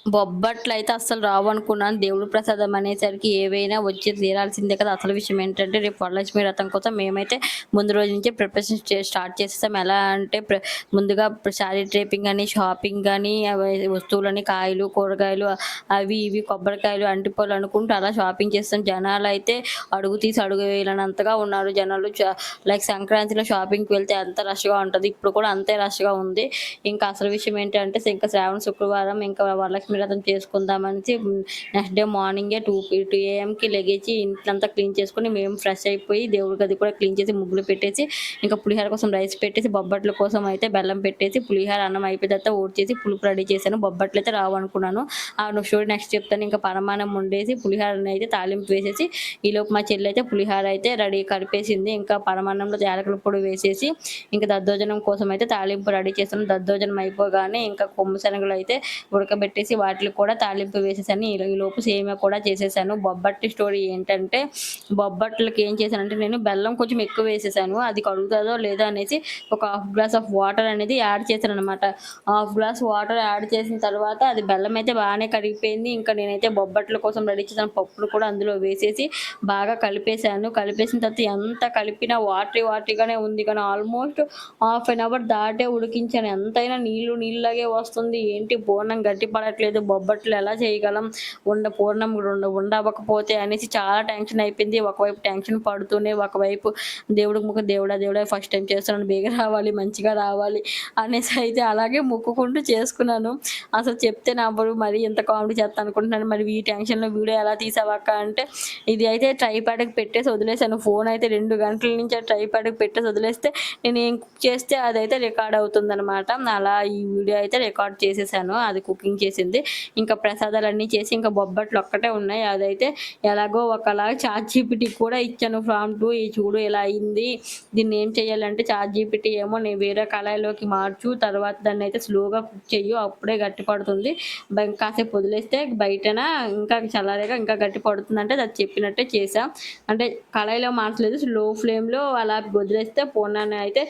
బొబ్బట్లయితే అస్సలు రావనుకున్నాను. దేవుడి ప్రసాదం అనేసరికి ఏవైనా వచ్చి తీరాల్సిందే కదా! అసలు విషయం ఏంటంటే రేపు వరలక్ష్మి వ్రతం కోసం మేమైతే ముందు రోజు నుంచే ప్రిపరేషన్ స్టార్ట్ చేసేసాం. ఎలా అంటే ముందుగా శారీ డ్రేపింగ్ అని, షాపింగ్ అని, అవి వస్తువులని, కాయలు, కూరగాయలు అవి ఇవి కొబ్బరికాయలు, అంటిపళ్ళు అనుకుంటూ అలా షాపింగ్ చేస్తాం. జనాలైతే అడుగు తీసి అడుగు వేయలేనంతగా ఉన్నారు జనాలు. లైక్ సంక్రాంతిలో షాపింగ్‌కి వెళ్తే ఎంత రష్‌గా ఉంటది. ఇప్పుడు కూడా అంతే రష్‌గా ఉంది. ఇంకా అసలు విషయం ఏంటంటే ఇంకా శ్రావణ శుక్రవారం ఇంకా వరలక్ష్మి వ్రతం చేసుకుందామనేసి నెక్స్ట్ డే మార్నింగే 2 ఏఎంకి లెగిచి ఇంట్లంతా క్లీన్ చేసుకొని మేము ఫ్రెష్ అయిపోయి దేవుడి గది కూడా క్లీన్ చేసి ముగ్గులు పెట్టేసి ఇంకా పులిహోర కోసం రైస్ పెట్టేసి బొబ్బట్ల కోసం అయితే బెల్లం పెట్టేసి పులిహోర అన్నం అయిపోయిన తర్వాత ఊడ్చేసి పులుపు రెడీ చేశాను. బొబ్బట్లు అయితే రావనుకున్నాను. స్టోరీ నెక్స్ట్ చెప్తాను. ఇంకా పరమాన్నం వండేసి పులిహోరని అయితే తాలింపు వేసేసి ఈలోపు మా చెల్లి అయితే పులిహోర అయితే రెడీ కలిపేసింది. ఇంకా పరమాన్నంలో యాలకుల పొడి వేసేసి ఇంకా దద్దోజనం కోసం అయితే తాలింపు రెడీ చేశాను. దద్దోజనం అయిపోగానే ఇంకా కొమ్ము శనగలు అయితే ఉడకబెట్టేసి వాటికి కూడా తాలింపు వేసేసాను. ఈలోపు సేమియా కూడా చేసేసాను. బొబ్బట్టు స్టోరీ ఏంటంటే బొబ్బట్లకి ఏం చేశానంటే నేను బెల్లం కొంచెం ఎక్కువ వేసేసాను. అది కరుగుతుందో లేదో అనేసి ఒక హాఫ్ గ్లాస్ ఆఫ్ వాటర్ అనేది యాడ్ చేశాననమాట. హాఫ్ గ్లాస్ వాటర్ యాడ్ చేసిన తర్వాత అది బెల్లం అయితే బాగానే కరిగిపోయింది. ఇంకా నేనైతే బొబ్బట్ల కోసం రెడీ చేసిన పప్పులు కూడా అందులో వేసేసి బాగా కలిపేసాను. కలిపేసిన తర్వాత ఎంత కలిపినా వాటరీగానే ఉంది కానీ ఆల్మోస్ట్ హాఫ్ అన్ అవర్ దాటే ఉడికించాను. ఎంతైనా నీళ్ళలాగే వస్తుంది. ఏంటి పూర్ణం గట్టి పడట్లేదు, బొబ్బట్లు ఎలా చేయగలం, పూర్ణం ఉండవకపోతే అనేసి చాలా టెన్షన్ అయిపోయింది. ఒకవైపు టెన్షన్ పడుతూనే ఒకవైపు దేవుడికి దేవుడా ఫస్ట్ టైం చేస్తున్నాను, బేగా రావాలి, మంచిగా రావాలి అనేసి అయితే అలాగే మొక్కుకుంటూ చేసుకున్నాను. అసలు చెప్తే నవ్వరు, మరి ఇంత కామెడీ చేస్తా అనుకుంటున్నాను. మరి ఈ టెన్షన్లో వీడియో ఎలా తీసావక్క అంటే ఇది అయితే ట్రైపాడ్కి పెట్టేసి వదిలేసాను. ఫోన్ అయితే 2 గంటల నుంచి ట్రైపాడ్కి పెట్టేసి వదిలేస్తే నేను ఏం కుక్ చేస్తే అదైతే రికార్డ్ అవుతుందనమాట. అలా ఈ వీడియో అయితే రికార్డ్ చేసేసాను. అది కుకింగ్ చేసింది. ఇంకా ప్రసాదాలన్నీ చేసి ఇంకా బొబ్బట్లు ఒక్కటే ఉన్నాయి. అదైతే ఎలాగో ఒకలాగా చాట్‌జీపీటీకి కూడా ఇచ్చాను ప్రాంప్ట్. ఈ చూడు ఇలా అయింది, దీన్ని ఏం చేయాలంటే చాట్‌జీపీటీ ఏమో నేను వేరే కళాయిలోకి మార్చు, తర్వాత దాన్ని అయితే స్లోగా కుక్ చెయ్యు, అప్పుడే గట్టి పడుతుంది, కాసేపు వదిలేస్తే బయటన ఇంకా చల్లారాక ఇంకా గట్టి పడుతుందంటే అది చెప్పినట్టే చేసా. అంటే కళాయిలో మార్చలేదు, స్లో ఫ్లేమ్లో అలా వదిలేస్తే పూర్ణాన్ని అయితే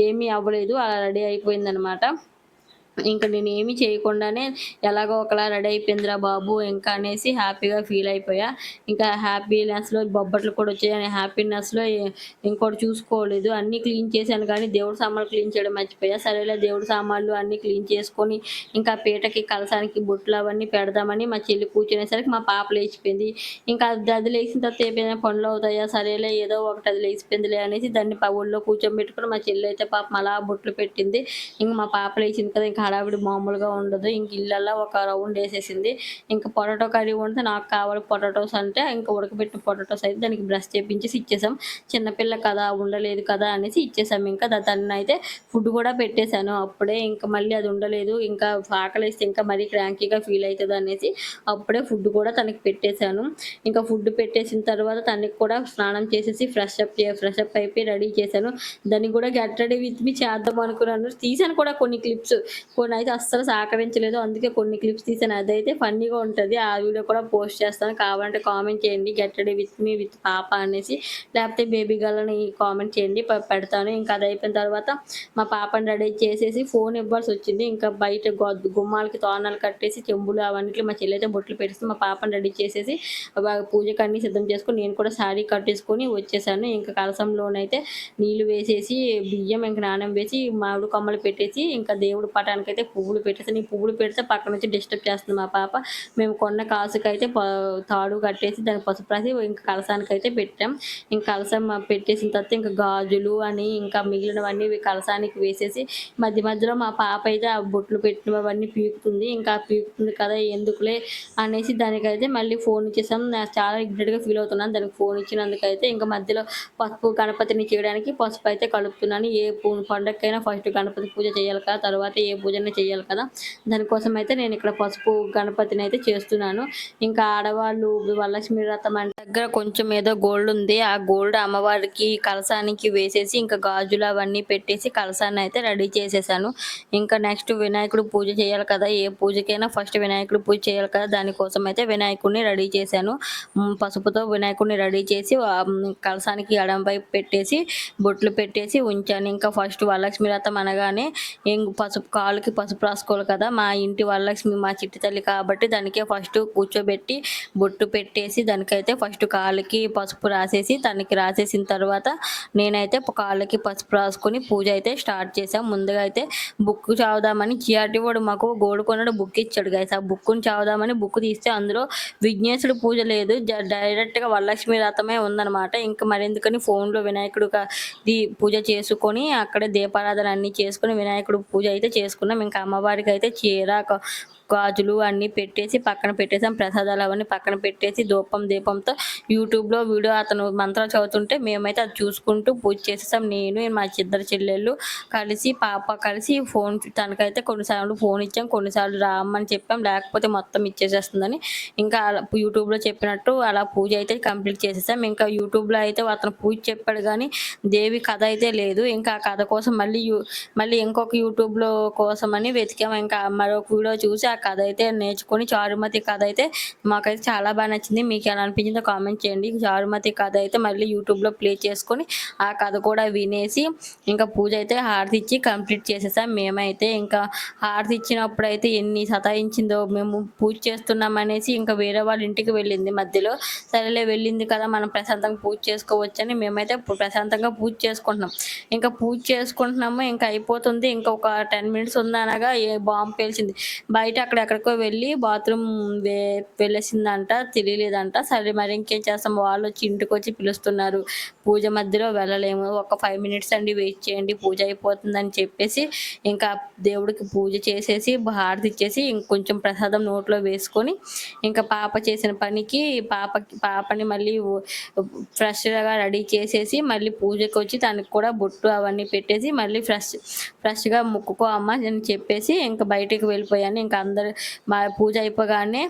ఏమీ అవ్వలేదు, అలా రెడీ అయిపోయిందనమాట. ఇంక నేనేమి చేయకుండానే ఎలాగో ఒకలా రెడీ అయిపోయిందిరా బాబు ఇంకా అనేసి హ్యాపీగా ఫీల్ అయిపోయా. ఇంకా హ్యాపీనెస్‌లో బొబ్బట్లు కూడా వచ్చాయని హ్యాపీనెస్‌లో ఇంకోటి చూసుకోలేదు. అన్నీ క్లీన్ చేశాను కానీ దేవుడి సామాన్లు క్లీన్ చేయడం మర్చిపోయా. సరేలే దేవుడి సామాన్లు అన్నీ క్లీన్ చేసుకొని ఇంకా పీటకి, కలశానికి బొట్లు అవన్నీ పెడదామని మా చెల్లి కూర్చునేసరికి మా పాప లేచిపోయింది. ఇంకా అది లేచిన తర్వాత ఏమైనా పనులు అవుతాయా, సరేలే ఏదో ఒకటి అది లేచిపోయిందిలే అనేసి దాన్ని ఒళ్ళో కూర్చోబెట్టుకొని మా చెల్లి అయితే పాపం అలా బొట్లు పెట్టింది. ఇంక మా పాప లేచింది కదా, ఇంకా హడావిడి మామూలుగా ఉండదు. ఇంక ఇల్లల్లా ఒక రౌండ్ వేసేసింది. ఇంకా పొటాటో కర్రీ వండితే నాకు కావాలి పొటాటోస్ అంటే ఇంకా ఉడకబెట్టిన పొటాటోస్ అయితే దానికి బ్రష్ చేపించేసి ఇచ్చేసాం. చిన్నపిల్ల కదా ఉండలేదు కదా అనేసి ఇచ్చేసాం. ఇంకా దాన్నైతే ఫుడ్ కూడా పెట్టేశాను అప్పుడే. ఇంకా మళ్ళీ అది ఉండలేదు, ఇంకా ఆకలేస్తే ఇంకా మరీ క్రాంకీగా ఫీల్ అవుతుంది అనేసి అప్పుడే ఫుడ్ కూడా తనకి పెట్టేశాను. ఇంకా ఫుడ్ పెట్టేసిన తర్వాత తనకి కూడా స్నానం చేసేసి ఫ్రెష్ అప్ అయిపోయి రెడీ చేశాను. దాన్ని కూడా గెట్ రెడీ విత్ మీ చేద్దాం అనుకున్నాను. తీసాను కూడా కొన్ని క్లిప్స్, కొన్ని అయితే అస్సలు సహకరించలేదు. అందుకే కొన్ని క్లిప్స్ తీసాను. అదైతే ఫన్నీగా ఉంటుంది. ఆ వీడియో కూడా పోస్ట్ చేస్తాను. కావాలంటే కామెంట్ చేయండి get ready with me with పాప అనేసి, లేకపోతే బేబీ గర్ల్ అని కామెంట్ చేయండి, పెడతాను. ఇంకా అది అయిపోయిన తర్వాత మా పాపని రెడీ చేసేసి ఫోన్ ఇవ్వాల్సి వచ్చింది. ఇంకా బయట గుమ్మాలకి తోరణాలు కట్టేసి చెంబులు అవన్నిటికి మా చెల్లి అయితే బొట్లు పెట్టేసి మా పాపని రెడీ చేసేసి పూజకి అన్నీ సిద్ధం చేసుకొని నేను కూడా శారీ కట్టేసుకొని వచ్చేసాను. ఇంకా కలసంలోనైతే నీళ్లు వేసేసి బియ్యం ఇంకా నానెం వేసి మామిడి కొమ్మలు పెట్టేసి ఇంకా దేవుడి పటానికైతే పువ్వులు పెట్టేసి, ఈ పువ్వులు పెడితే పక్క నుంచి డిస్టర్బ్ చేస్తుంది మా పాప. మేము కొన్న కాసుకైతే తాడు కట్టేసి దాన్ని పసుపు రాసి ఇంకా కలసానికైతే పెట్టాం. ఇంకా కలసం పెట్టేసిన తర్వాత ఇంకా గాజులు అని ఇంకా మిగిలినవన్నీ కలసానికి వేసేసి మధ్యలో మా పాప అయితే ఆ బొట్లు పెట్టినవన్నీ పీకుతుంది. ఇంకా పీకుతుంది కదా ఎందుకులే అనేసి దానికైతే మళ్ళీ ఫోన్ ఇచ్చేసాం. నేను చాలా ఇగ్నెట్గా ఫీల్ అవుతున్నాను దానికి ఫోన్ ఇచ్చినందుకైతే. ఇంకా మధ్యలో పసుపు గణపతిని చేయడానికి పసుపు అయితే కలుపుతున్నాను. ఏ పండగకైనా ఫస్ట్ గణపతి పూజ చేయాలి కదా, తర్వాత ఏ పూజనే చేయాలి కదా, దానికోసం అయితే నేను ఇక్కడ పసుపు గణపతిని అయితే చేస్తున్నాను. ఇంకా ఆడవాళ్ళు వరలక్ష్మి వ్రతం అంటే దగ్గర కొంచెం ఏదో గోల్డ్ ఉంది, ఆ గోల్డ్ అమ్మవారికి కలసానికి వేసేసి ఇంకా గాజులు అవన్నీ పెట్టేసి కలసాన్ని అయితే రెడీ చేసేసాను. ఇంకా నెక్స్ట్ వినాయకుడు పూజ చేయాలి కదా, ఏ పూజకైనా ఫస్ట్ వినాయకుడు పూజ చేయాలి కదా, దానికోసం అయితే వినాయకుడిని రెడీ చేశాను. పసుపుతో వినాయకుడిని రెడీ చేసి కలసానికి ఎడమ వైపు పెట్టేసి బొట్లు పెట్టేసి ఉంచాను. ఇంకా ఫస్ట్ వరలక్ష్మి వ్రతం అనగానే పసుపు కాళ్ళకి పసుపు రాసుకోవాలి కదా! మా ఇంటి వరలక్ష్మి మా చిట్టి తల్లి కాబట్టి దానికే ఫస్ట్ కూర్చోబెట్టి బొట్టు పెట్టేసి దానికైతే ఫస్ట్ కాళ్ళకి పసుపు రాసేసి తనకి రాసేసిన తర్వాత నేనైతే కాళ్ళకి పసుపు రాసుకొని పూజ అయితే స్టార్ట్ చేశాం. ముందుగా అయితే బుక్ చదువుదామని జిఆర్‌టి వాడు మాకు గోల్డ్ కొన్నాడు బుక్ ఇచ్చాడు గైస్. ఆ బుక్‌ని చదువుదామని బుక్ తీస్తే అందులో విఘ్నేశుడి పూజ లేదు. డైరెక్ట్‌గా వరలక్ష్మి వ్రతమే ఉందనమాట. ఇంక మరెందుకని ఫోన్‌లో పూజ చేసుకొని అక్కడే దీపారాధన అన్నీ చేసుకొని వినాయకుడు పూజ అయితే చేసుకున్నాం. ఇంకా అమ్మవారికైతే చీర, గాజులు అన్నీ పెట్టేసి పక్కన పెట్టేసాం. ప్రసాదాలు అవన్నీ పక్కన పెట్టేసి దీపంతో యూట్యూబ్‌లో వీడియో అతను మంత్రాలు చదువుతుంటే మేమైతే అది చూసుకుంటూ పూజ చేసేసాం. నేను మా ఇద్దరు చెల్లెళ్ళు కలిసి పాప కలిసి తనకైతే కొన్నిసార్లు ఫోన్ ఇచ్చాం, కొన్నిసార్లు రామ్మని చెప్పాం. లేకపోతే మొత్తం ఇచ్చేసేస్తుందని ఇంకా అలా యూట్యూబ్‌లో చెప్పినట్టు అలా పూజ అయితే కంప్లీట్ చేసేసాం. ఇంకా యూట్యూబ్‌లో అయితే అతను పూజ చెప్పాడు కానీ దేవి కథ అయితే లేదు. ఇంకా ఆ కథ కోసం మళ్ళీ ఇంకొక యూట్యూబ్‌లో కోసమని వెతికాం. ఇంకా మరొక వీడియో చూసి ఆ కథ అయితే నేర్చుకొని చారుమతి కథ అయితే మాకైతే చాలా బాగా నచ్చింది. మీకు ఎలా అనిపించిందో కామెంట్ చేయండి. చారుమతి కథ అయితే మళ్ళీ యూట్యూబ్‌లో ప్లే చేసుకొని ఆ కథ కూడా వినేసి ఇంకా పూజ అయితే హారతి ఇచ్చి కంప్లీట్ చేసేసాం. మేమైతే ఇంకా హారతి ఇచ్చినప్పుడైతే ఎన్ని సతాయించిందో, మేము పూజ చేస్తున్నామనేసి ఇంకా వేరే వాళ్ళ ఇంటికి వెళ్ళింది మధ్యలో. సరేలే వెళ్ళింది కదా మనం ప్రశాంతంగా పూజ చేసుకోవచ్చని మేమైతే ప్రశాంతంగా పూజ చేసుకుంటున్నాం. ఇంకా పూజ చేసుకుంటున్నాము, ఇంకా అయిపోతుంది. ఇంకా ఒక 10 మినిట్స్ ఉందనగా బాంబు పేల్చింది. బయట అక్కడెక్కడికో వెళ్ళి బాత్రూమ్ వెళ్ళేసిందంట, తెలియలేదంట. సరే మరి ఇంకేం చేస్తాం, వాళ్ళు వచ్చి ఇంటికొచ్చి పిలుస్తున్నారు. పూజ మధ్యలో వెళ్ళలేము, ఒక 5 మినిట్స్ అండి వెయిట్ చేయండి పూజ అయిపోతుందని చెప్పేసి ఇంకా దేవుడికి పూజ చేసేసి హారతి ఇచ్చేసి ఇంకొంచెం ప్రసాదం నోట్లో వేసుకొని ఇంకా పాప చేసిన పనికి పాపని మళ్ళీ ఫ్రెష్గా రెడీ చేసేసి మళ్ళీ పూజకి వచ్చి తనకి కూడా బొట్టు అవన్నీ పెట్టేసి మళ్ళీ ఫ్రెష్గా ముక్కుకో అమ్మ అని చెప్పేసి ఇంకా బయటికి వెళ్ళిపోయాను. ఇంకా మా పూజ అయిపోగానే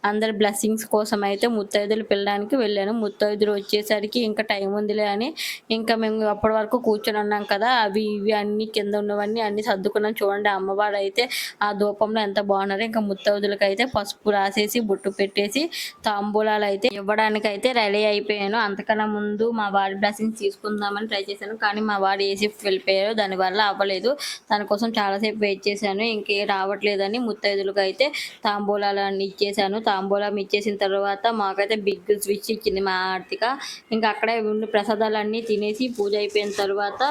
అందరి బ్లెస్సింగ్స్ కోసం అయితే ముత్తైదులు పిల్లడానికి వెళ్ళాను. ముత్తైదులు వచ్చేసరికి ఇంకా టైం ఉందిలే అని ఇంకా మేము అప్పటి వరకు కూర్చొని ఉన్నాం కదా, అవి ఇవి అన్నీ కింద ఉన్నవన్నీ అన్నీ సర్దుకున్నాం. చూడండి అమ్మవారు అయితే ఆ ధూపంలో ఎంత బాగున్నారు. ఇంకా ముత్తైదులకి అయితే పసుపు రాసేసి బొట్టు పెట్టేసి తాంబూలాలు అయితే ఇవ్వడానికి అయితే రెడీ అయిపోయాను. అంతకన్నా ముందు మా వారి బ్లెస్సింగ్స్ తీసుకుందామని ట్రై చేశాను, కానీ మా వారు ఏసీ వెళ్ళిపోయారు. దానివల్ల అవ్వలేదు. దానికోసం చాలాసేపు వెయిట్ చేశాను. ఇంకే రావట్లేదని ముత్తైదులకు అయితే తాంబూలాలు అన్నీ ఇచ్చేసాను. తాంబూలం ఇచ్చేసిన తర్వాత మాకైతే బిగ్ స్విచ్ ఇచ్చింది మా ఆర్తిక. ఇంకా అక్కడే ఉండి ప్రసాదాలన్నీ తినేసి పూజ అయిపోయిన తర్వాత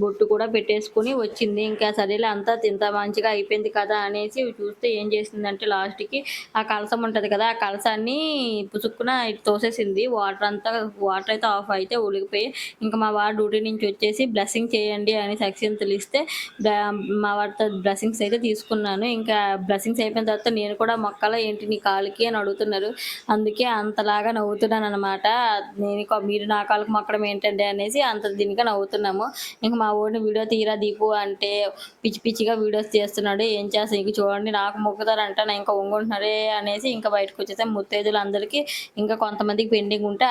బొట్టు కూడా పెట్టేసుకుని వచ్చింది. ఇంకా సరేలే అంతా ఇంత మంచిగా అయిపోయింది కదా అనేసి చూస్తే ఏం చేసిందంటే లాస్ట్కి ఆ కలసం ఉంటుంది కదా, ఆ కలసాన్ని పుసుక్కున తోసేసింది. వాటర్ అయితే ఆఫ్ అయితే ఉలిగిపోయి ఇంకా మా వాడు డ్యూటీ నుంచి వచ్చేసి బ్లెస్సింగ్ చేయండి అని అక్షింతలు ఇస్తే మా వాడితో బ్లెస్సింగ్స్ అయితే తీసుకున్నాను. ఇంకా బ్లెస్సింగ్స్ అయిపోయిన తర్వాత నేను కూడా మొక్కలో ఏంటి నీ కాలుకి అని అడుగుతున్నారు. అందుకే అంతలాగా నవ్వుతున్నాను అనమాట. మీరు నా కాళ్ళకి మొక్కడం ఏంటండి అనేసి అంత దీనిగా నవ్వుతున్నాము. ఇంకా మా ఊరిని వీడియో తీరా దీపు అంటే పిచ్చిగా వీడియోస్ తీస్తున్నాడు. ఏం చేస్తాను ఇంక చూడండి నాకు మొక్కుతారంట, నా ఇంకా ఒంగుంటున్నారే అనేసి ఇంకా బయటకు వచ్చేసాం. ముత్తైదులు అందరికీ ఇంకా కొంతమందికి పెండింగ్ ఉంటే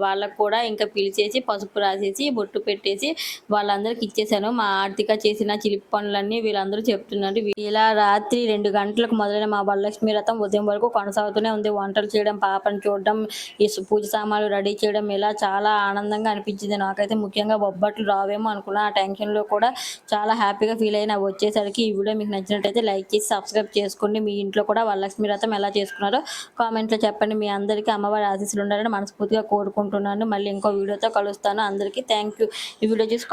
వాళ్ళకు కూడా ఇంకా పిలిచేసి పసుపు రాసేసి బొట్టు పెట్టేసి వాళ్ళందరికీ ఇచ్చేసాను. మా ఆర్తిక చేసిన చిలిపి పనులన్నీ వీళ్ళందరూ చెప్తున్నారు. ఇలా రాత్రి 2 గంటలకు మొదలైన మా వరలక్ష్మి వ్రతం ఉదయం వరకు కొనసాగుతూనే ఉంది. వంటలు చేయడం, పాపను చూడడం, ఈ పూజ సామాన్లు రెడీ చేయడం ఇలా చాలా ఆనందంగా అనిపించింది నాకైతే. ముఖ్యంగా బొబ్బట్లు రావేమో అనుకున్నా. ఆ టెన్షన్లో కూడా చాలా హ్యాపీగా ఫీల్ అయినా వచ్చేసరికి. ఈ వీడియో మీకు నచ్చినట్టయితే లైక్ చేసి సబ్స్క్రైబ్ చేసుకోండి. మీ ఇంట్లో కూడా వరలక్ష్మి వ్రతం ఎలా చేసుకున్నారో కామెంట్లో చెప్పండి. మీ అందరికీ అమ్మవారి ఆశీస్సులు ఉండాలని మనస్ఫూర్తిగా కోరుకుంటున్నాను. మళ్ళీ ఇంకో వీడియోతో కలుస్తాను. అందరికీ థ్యాంక్ యూ. ఈ వీడియో చూసి